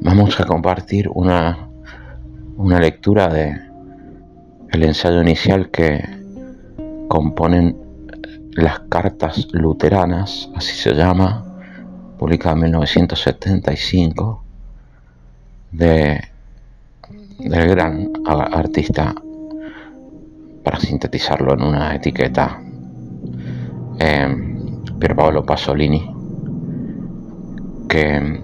Vamos a compartir una lectura de el ensayo inicial que componen las cartas luteranas, así se llama, publicada en 1975, del gran artista, para sintetizarlo en una etiqueta, Pier Paolo Pasolini, que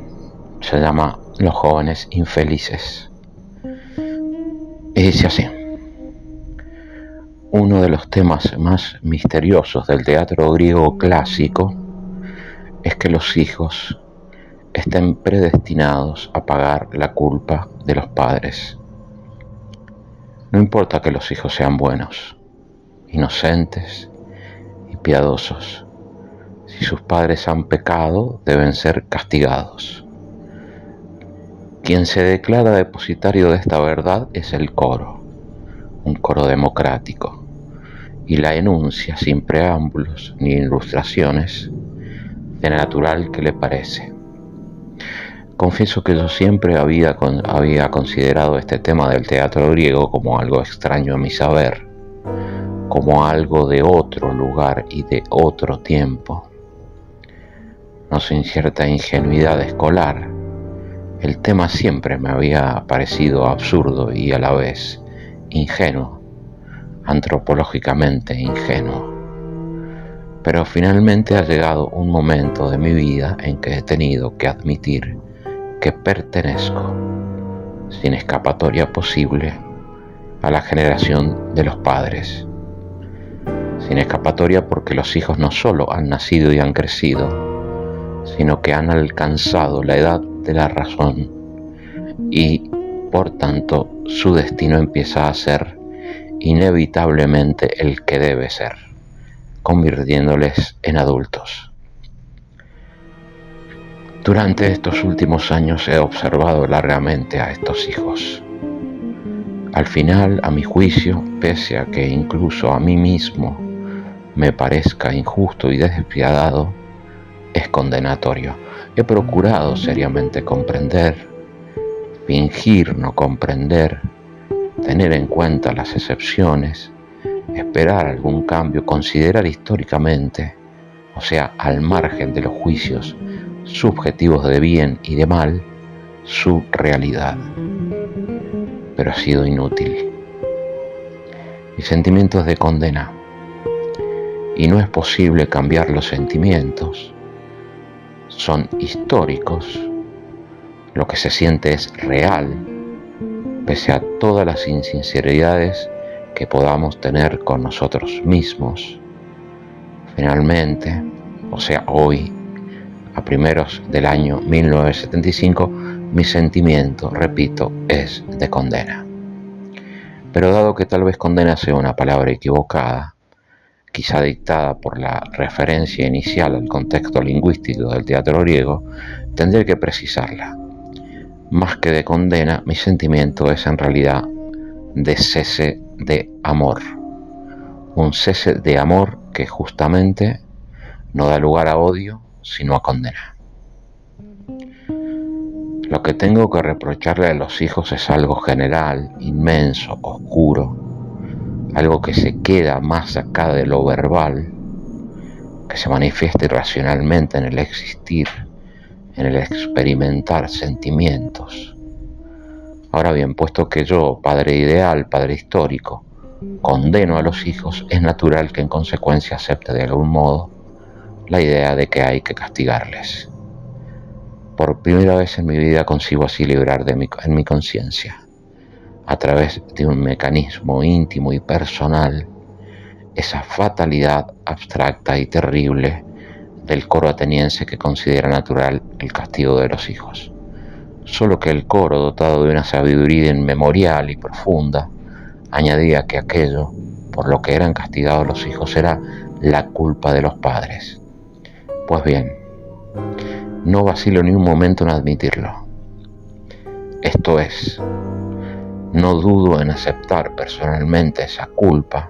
se llama Los jóvenes infelices. Y dice así: uno de los temas más misteriosos del teatro griego clásico es que los hijos estén predestinados a pagar la culpa de los padres. No importa que los hijos sean buenos, inocentes y piadosos. Si sus padres han pecado, deben ser castigados. Quien se declara depositario de esta verdad es el coro, un coro democrático, y la enuncia sin preámbulos ni ilustraciones, de natural que le parece. Confieso que yo siempre había considerado este tema del teatro griego como algo extraño a mi saber, como algo de otro lugar y de otro tiempo. No sin cierta ingenuidad escolar, el tema siempre me había parecido absurdo y a la vez ingenuo, antropológicamente ingenuo. Pero finalmente ha llegado un momento de mi vida en que he tenido que admitir que pertenezco, sin escapatoria posible, a la generación de los padres. Sin escapatoria porque los hijos no solo han nacido y han crecido, sino que han alcanzado la edad de la razón y, por tanto, su destino empieza a ser inevitablemente el que debe ser, convirtiéndoles en adultos. Durante estos últimos años he observado largamente a estos hijos. Al final, a mi juicio, pese a que incluso a mí mismo me parezca injusto y despiadado, es condenatorio. He procurado seriamente comprender, fingir no comprender, tener en cuenta las excepciones, esperar algún cambio, considerar históricamente, o sea, al margen de los juicios subjetivos de bien y de mal, su realidad. Pero ha sido inútil. Mis sentimientos de condena. Y no es posible cambiar los sentimientos. Son históricos. Lo que se siente es real, pese a todas las insinceridades que podamos tener con nosotros mismos. Finalmente, o sea, hoy, a primeros del año 1975, mi sentimiento, repito, es de condena. Pero dado que tal vez condena sea una palabra equivocada, quizá dictada por la referencia inicial al contexto lingüístico del teatro griego, tendré que precisarla. Más que de condena, mi sentimiento es en realidad de cese de amor. Un cese de amor que justamente no da lugar a odio, sino a condena. Lo que tengo que reprocharle a los hijos es algo general, inmenso, oscuro, algo que se queda más acá de lo verbal, que se manifiesta irracionalmente en el existir, en el experimentar sentimientos. Ahora bien, puesto que yo, padre ideal, padre histórico, condeno a los hijos, es natural que en consecuencia acepte de algún modo la idea de que hay que castigarles. Por primera vez en mi vida consigo así librar en mi conciencia, a través de un mecanismo íntimo y personal, esa fatalidad abstracta y terrible del coro ateniense que considera natural el castigo de los hijos. Solo que el coro, dotado de una sabiduría inmemorial y profunda, añadía que aquello por lo que eran castigados los hijos era la culpa de los padres. Pues bien, no vacilo ni un momento en admitirlo. Esto es, no dudo en aceptar personalmente esa culpa,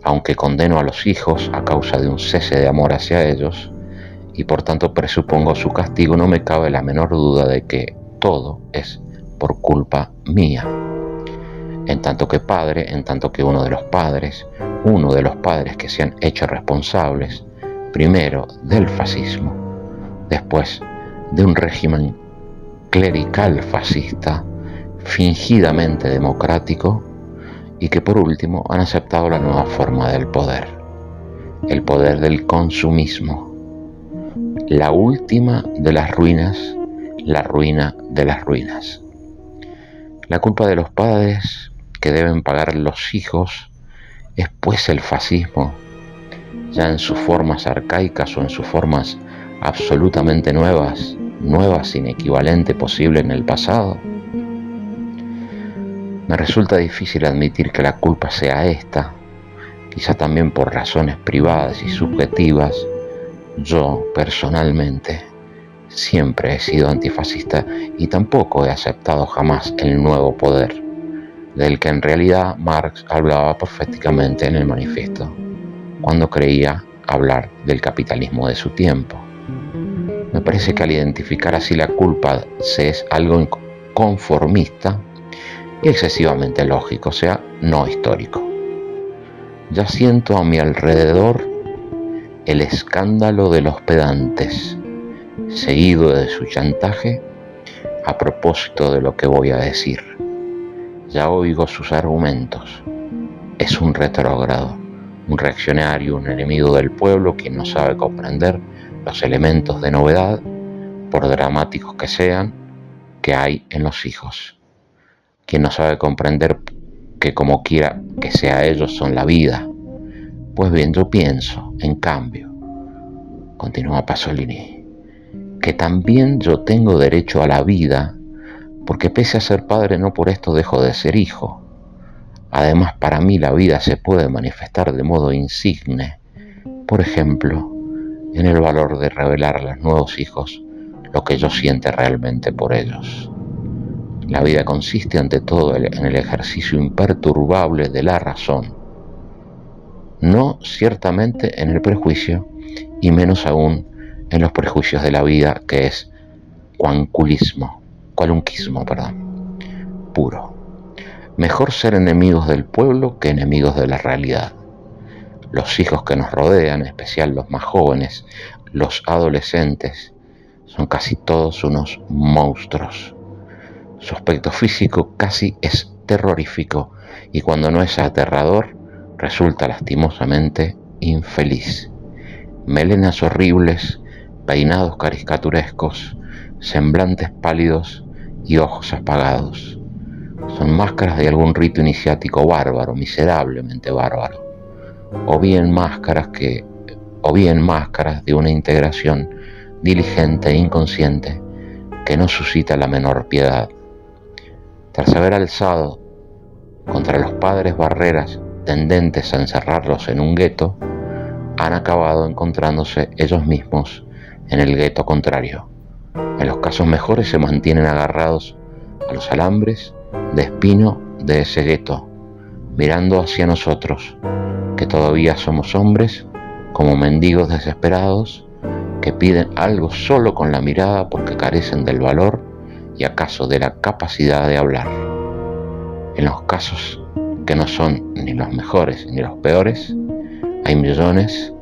aunque condeno a los hijos a causa de un cese de amor hacia ellos y por tanto presupongo su castigo, no me cabe la menor duda de que todo es por culpa mía. En tanto que padre, en tanto que uno de los padres que se han hecho responsables, primero del fascismo, después de un régimen clerical fascista, fingidamente democrático, y que por último han aceptado la nueva forma del poder, el poder del consumismo, la última de las ruinas, la ruina de las ruinas. La culpa de los padres que deben pagar los hijos es pues el fascismo, ya en sus formas arcaicas o en sus formas absolutamente nuevas sin equivalente posible en el pasado. Me resulta difícil admitir que la culpa sea esta, quizá también por razones privadas y subjetivas. Yo, personalmente, siempre he sido antifascista y tampoco he aceptado jamás el nuevo poder, del que en realidad Marx hablaba proféticamente en el manifiesto, cuando creía hablar del capitalismo de su tiempo. Me parece que al identificar así la culpa se es algo conformista y excesivamente lógico, o sea, no histórico. Ya siento a mi alrededor el escándalo de los pedantes, seguido de su chantaje a propósito de lo que voy a decir. Ya oigo sus argumentos. Es un retrógrado, un reaccionario, un enemigo del pueblo, quien no sabe comprender los elementos de novedad, por dramáticos que sean, que hay en los hijos. Quien no sabe comprender que como quiera que sea ellos son la vida. Pues bien, yo pienso, en cambio, continúa Pasolini, que también yo tengo derecho a la vida, porque pese a ser padre no por esto dejo de ser hijo. Además, para mí la vida se puede manifestar de modo insigne, por ejemplo, en el valor de revelar a los nuevos hijos lo que yo siente realmente por ellos. La vida consiste ante todo en el ejercicio imperturbable de la razón, no ciertamente en el prejuicio, y menos aún en los prejuicios de la vida, que es cualunquismo, puro. Mejor ser enemigos del pueblo que enemigos de la realidad. Los hijos que nos rodean, en especial los más jóvenes, los adolescentes, son casi todos unos monstruos. Su aspecto físico casi es terrorífico y cuando no es aterrador, resulta lastimosamente infeliz. Melenas horribles, peinados caricaturescos, semblantes pálidos y ojos apagados. Son máscaras de algún rito iniciático bárbaro, miserablemente bárbaro, o bien máscaras de una integración diligente e inconsciente que no suscita la menor piedad. Tras haber alzado contra los padres barreras tendentes a encerrarlos en un gueto, han acabado encontrándose ellos mismos en el gueto contrario. En los casos mejores se mantienen agarrados a los alambres de espino de ese gueto, mirando hacia nosotros, que todavía somos hombres, como mendigos desesperados, que piden algo solo con la mirada porque carecen del valor y acaso de la capacidad de hablar. En los casos que no son ni los mejores ni los peores, hay millones,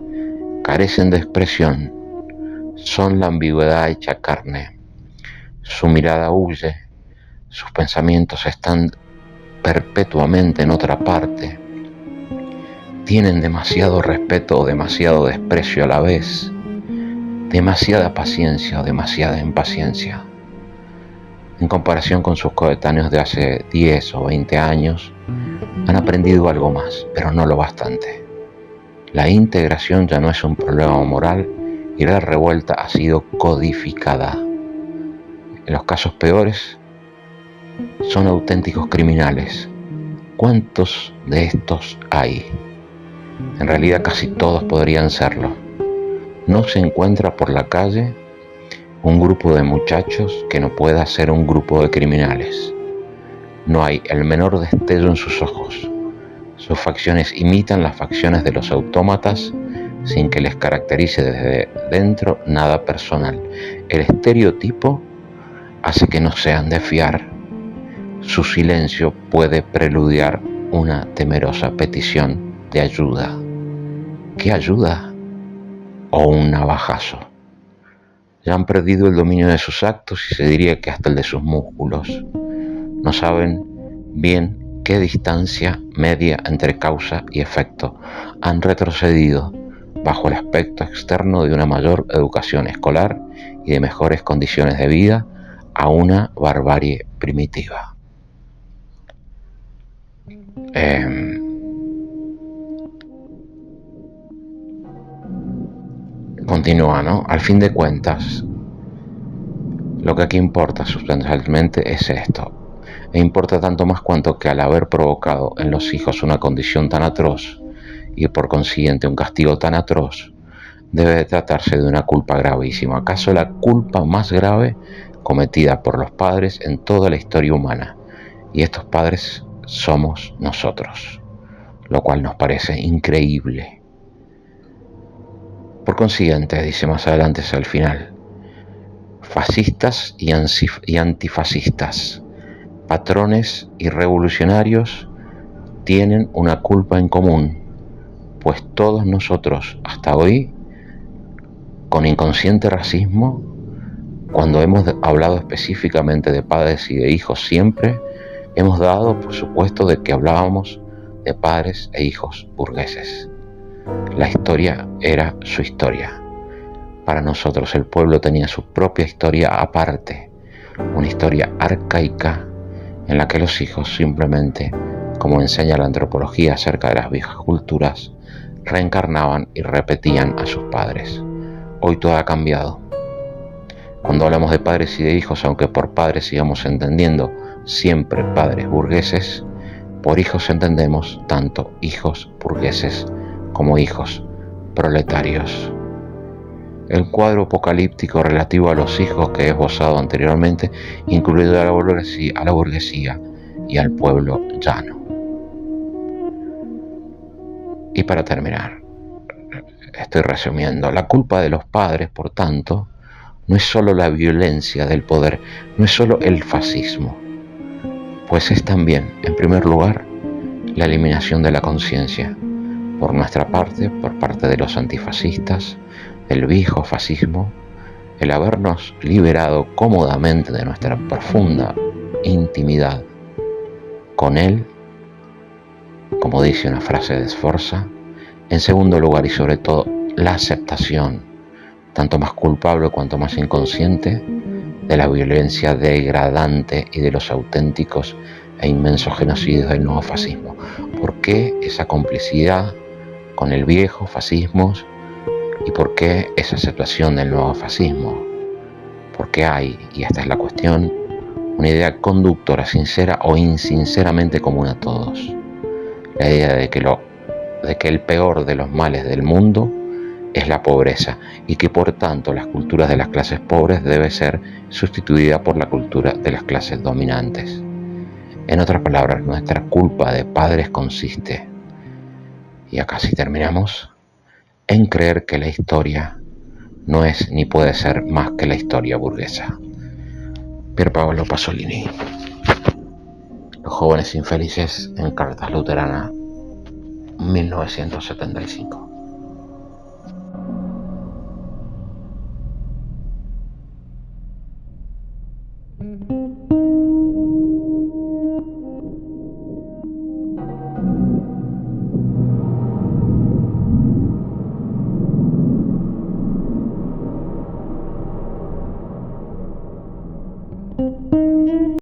carecen de expresión, son la ambigüedad hecha carne. Su mirada huye, sus pensamientos están perpetuamente en otra parte. Tienen demasiado respeto o demasiado desprecio a la vez, demasiada paciencia o demasiada impaciencia. En comparación con sus coetáneos de hace 10 o 20 años, han aprendido algo más, pero no lo bastante. La integración ya no es un problema moral y la revuelta ha sido codificada. En los casos peores, son auténticos criminales. ¿Cuántos de estos hay? En realidad casi todos podrían serlo. No se encuentra por la calle un grupo de muchachos que no pueda ser un grupo de criminales. No hay el menor destello en sus ojos. Sus facciones imitan las facciones de los autómatas sin que les caracterice desde dentro nada personal. El estereotipo hace que no sean de fiar. Su silencio puede preludiar una temerosa petición de ayuda. ¿Qué ayuda? O un navajazo. Ya han perdido el dominio de sus actos y se diría que hasta el de sus músculos. No saben bien qué distancia media entre causa y efecto. Han retrocedido bajo el aspecto externo de una mayor educación escolar y de mejores condiciones de vida a una barbarie primitiva. Continúa, ¿no? Al fin de cuentas, lo que aquí importa sustancialmente es esto, e importa tanto más cuanto que al haber provocado en los hijos una condición tan atroz y por consiguiente un castigo tan atroz, debe de tratarse de una culpa gravísima, acaso la culpa más grave cometida por los padres en toda la historia humana, y estos padres somos nosotros, lo cual nos parece increíble. Por consiguiente, dice más adelante hacia el final, fascistas y antifascistas, patrones y revolucionarios tienen una culpa en común, pues todos nosotros hasta hoy, con inconsciente racismo, cuando hemos hablado específicamente de padres y de hijos, siempre hemos dado por supuesto de que hablábamos de padres e hijos burgueses. La historia era su historia. Para nosotros el pueblo tenía su propia historia aparte, una historia arcaica en la que los hijos simplemente, como enseña la antropología acerca de las viejas culturas, reencarnaban y repetían a sus padres. Hoy todo ha cambiado. Cuando hablamos de padres y de hijos, aunque por padres sigamos entendiendo siempre padres burgueses, por hijos entendemos tanto hijos burgueses como hijos proletarios. El cuadro apocalíptico relativo a los hijos que he esbozado anteriormente incluye a la burguesía y al pueblo llano. Y para terminar, estoy resumiendo, la culpa de los padres, por tanto, no es solo la violencia del poder, no es solo el fascismo, pues es también, en primer lugar, la eliminación de la conciencia, por nuestra parte, por parte de los antifascistas, del viejo fascismo, el habernos liberado cómodamente de nuestra profunda intimidad con él, como dice una frase de Sforza. En segundo lugar y sobre todo, la aceptación, tanto más culpable cuanto más inconsciente, de la violencia degradante y de los auténticos e inmensos genocidios del nuevo fascismo. ¿Por qué esa complicidad con el viejo fascismo y por qué esa aceptación del nuevo fascismo? Porque hay, y esta es la cuestión, una idea conductora sincera o insinceramente común a todos. La idea de que el peor de los males del mundo es la pobreza y que por tanto las culturas de las clases pobres debe ser sustituida por la cultura de las clases dominantes. En otras palabras, nuestra culpa de padres consiste, y acá sí terminamos, en creer que la historia no es ni puede ser más que la historia burguesa. Pier Paolo Pasolini. Los jóvenes infelices en Cartas Luteranas, 1975.